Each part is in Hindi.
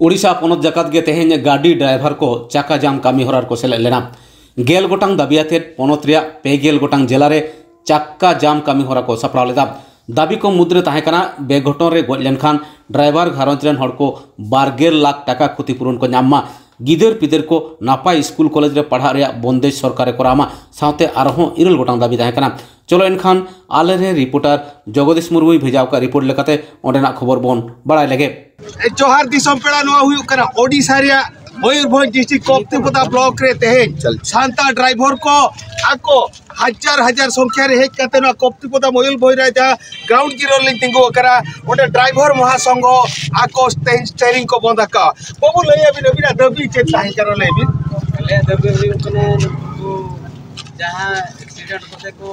उड़ीसा पनत जाकात गे तेहें गाड़ी ड्राइवर को चाका जाम कामी होरार को सेलेद लेना। गेल गोटांग दाबियाते पनत रिया 2 गोटांग जिलारे चाक्का जाम कामी होरा को सपड़ाव लेदा। दाबी को मुद्रे ताहें कना बेघटन रे गज लेनखान ड्राइवर घारंज रेन हड़ को 12 लाख टाका क्षतिपूरण को नामा। गिदर पिदर को नापाय स्कूल कॉलेज रे पढ़ा रे बंदेज सरकारे करामा साथे आरहों 3 गोटांग दाबी ताहें कना। चलो एनखान आले रे रिपोर्टर जगदीश मुर्मू भेजाव का रिपोर्ट लेकाते ओंडेना खबर बोन बड़ाय लगे। जोहार दिसम पेड़ा नवा हुई करा ओडिशा रे मयूरभंज डिस्ट्रिक्ट कोप्तिपदा ब्लॉक रे तेहें सांता ड्राइवर को आको हजार संख्या रे हेज कते ना कोप्तिपदा मयूरभंज रे जा ग्राउंड जीरो लिंग तिंगो करा ओटे ड्राइवर महासंघ आको स्टेरिंग को बंद का बाबू लय अभी नबीना दबी चेत ताही करा लेबी ले दबी कने तो जहां एक्सीडेंट होते को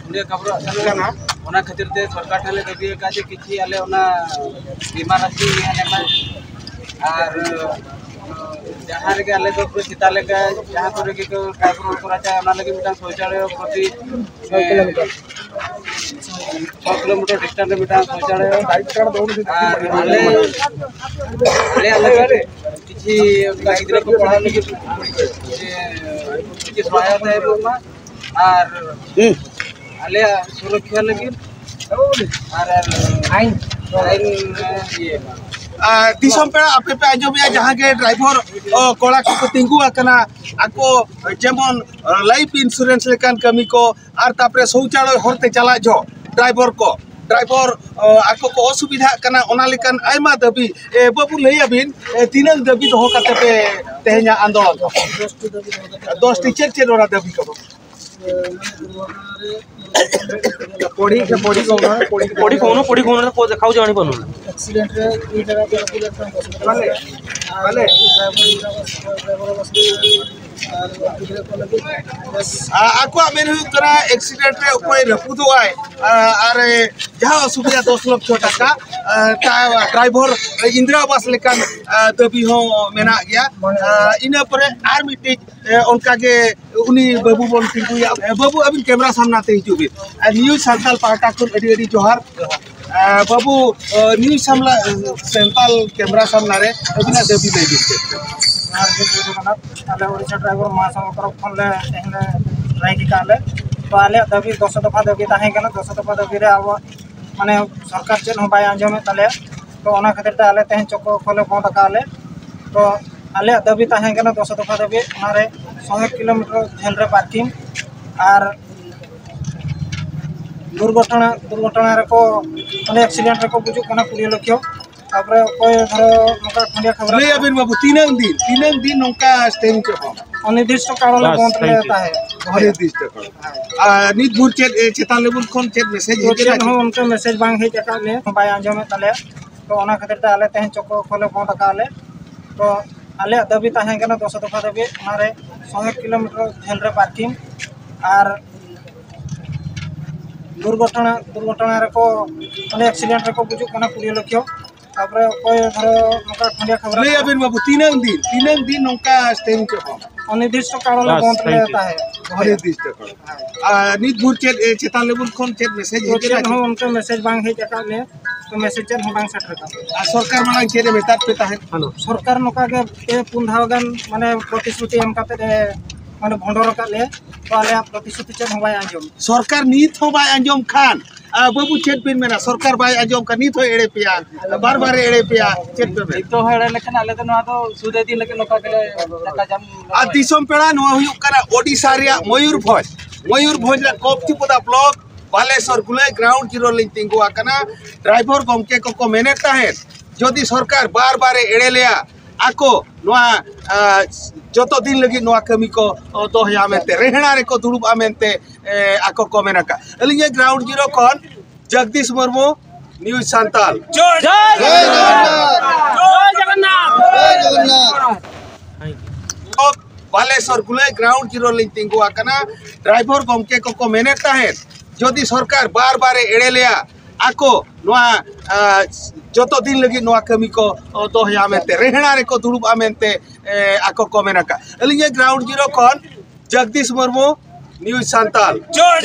उन्हें खबर आसान ना ओना खातिर ते सरकार ठाले दबी का जे किछि आले ओना बीमा राशि आने और जहाँ रे आले तो पूरा सीता लेके जहाँ करे के ड्राइवर करा चाहे ओना लगे मिटा शौचालय प्रति 6 किलोमीटर डिस्टेंस रे मिटा शौचालय और आले किछि गिदरा को पढ़ा लगे किछि सहायता है बोमा और आले सुरक्षा लगे और आइन ये दिसम पेड़ा आपे पे आजोबिया जहाँ के ड्राइवर कोड़ा को तिंगु आकना आको जेमन लाइफ इंश्योरेंस लेकान कमी को आर तापरे शौचालय हरते चला जो ड्राइवर आको को असुविधा कना ओना लेकान आयमा दबी बाबू लय अबिन तीनन दबी दो काते पे तेहेኛ आंदोलन 10 टीचर चे रोड़ा दबी को पढ़ी को देखाउ जानि पनु एक्सीडेंट रे ई जगह पे पुलिस वाले आको मेन हुई करा एक्सीडेंट रे कोई रपुदो आय आर जहां असुविधा 10 लाख टाका ड्राइवर इंदिरा आवास लेकान दबी हो मेना गया इना परे आर मिटिज उनका के उनी बाबू बोल तिंगुया बाबू अभी कैमरा सामने ते हिजुबी न्यूज़ संताल पाटा को एडी एडी जोहार बाबू न्यूज़ संताल कैमरा सामने रे अबिना दबी ले दिते आले ओडिशा ड्राइवर महासंघ तरफ फोन ले एहने राइट काले तो आले दबी 10 दफा दबी ताहे कना 10 दफा दबी रे अब माने सरकार चेन हो बाय आंजमे ताले तो ओना खातिर आले तेहे चको खोले बंद काले तो आले दबी ताहे कना 10 दफा दबी मारे 100 किलोमीटर झेल रे पार्किंग और दुर्घटना रे को माने एक्सीडेंट रे को बुझु कना 20 लाख तापरे कोई धरो नका खंडिया खबर ले अबिन बाबू तीन दिन नका स्टेरिंग को अनिर्दिष्ट काल ले बंद रहता है अनिर्दिष्ट काल नित भूर चेतान लेबुल कोन चेत मेसेज हेजे हो उनके मेसेज बांग हे जका ले बाय आंजमे ताले तो ओना खातिर ता आले तेहे चको खोले बंद काले तो आले दबी ताहे कना 10 दफा दबी मारे 100 किलोमीटर झेल रे पार्किंग और दुर्घटना रे को माने एक्सीडेंट रे को बुझु कना 20 लाख तापरे कोई धरो नका खंडिया खबर ले अबिन बाबू तीन दिन नका स्टेरिंग को अनिर्दिष्ट काल ले बंद रहता है अनिर्दिष्ट काल नित भूर चेतान लेबुल कोन चेत मेसेज हेजे हो उनके मेसेज बांग हे जका ले तो मेसेज चेन हो बांग सेट रहता सरकार मांग चेरे बेतात पे ताहे सरकार नका के पुनधावगन माने प्रतिश्रुति एम काते माने भंडोर का ले तो आले प्रतिश्रुति चेन हो बाय आंजम सरकार नीत हो बाय आंजम खान बाबू चेत बिन मेना सरकार बाय आंजम का नीत हो एड़े पिया बार एड़े पिया चेत पे तो हेड़े लेकिन आले तो ना तो सुदे दिन लेकिन नका के टाका जाम आ दिसम पेड़ा नवा हुई करा ओडिशा रे मयूरभंज रे कोप्तिपदा ब्लॉक बालेश्वर गुले ग्राउंड जीरो लिंग तिंगु आकना ड्राइवर गमके को मेनेता है जदि सरकार बार एड़े लिया आको नवा जतो दिन लगी नवा कमी को तो हया मेनते रेहणा रे को दुड़ुब आमेनते आको को मेनाका अलिगे ग्राउंड जीरो कोन जगदीश मुर्मू न्यूज़ सांताल जय जगन्नाथ बालेश्वर गुले ग्राउंड जीरो लिंग तिंगु आकना ड्राइवर गमके को मेनेता है जदि सरकार बार एड़े लिया आको नवा जतो दिन लगी नवा कमी को तो हया मेनते रेहणा रे को दुड़ुब आमेनते आको को मेनाका अलिगे ग्राउंड जीरो कोन जगदीश मुर्मू न्यूज़ सांताल जय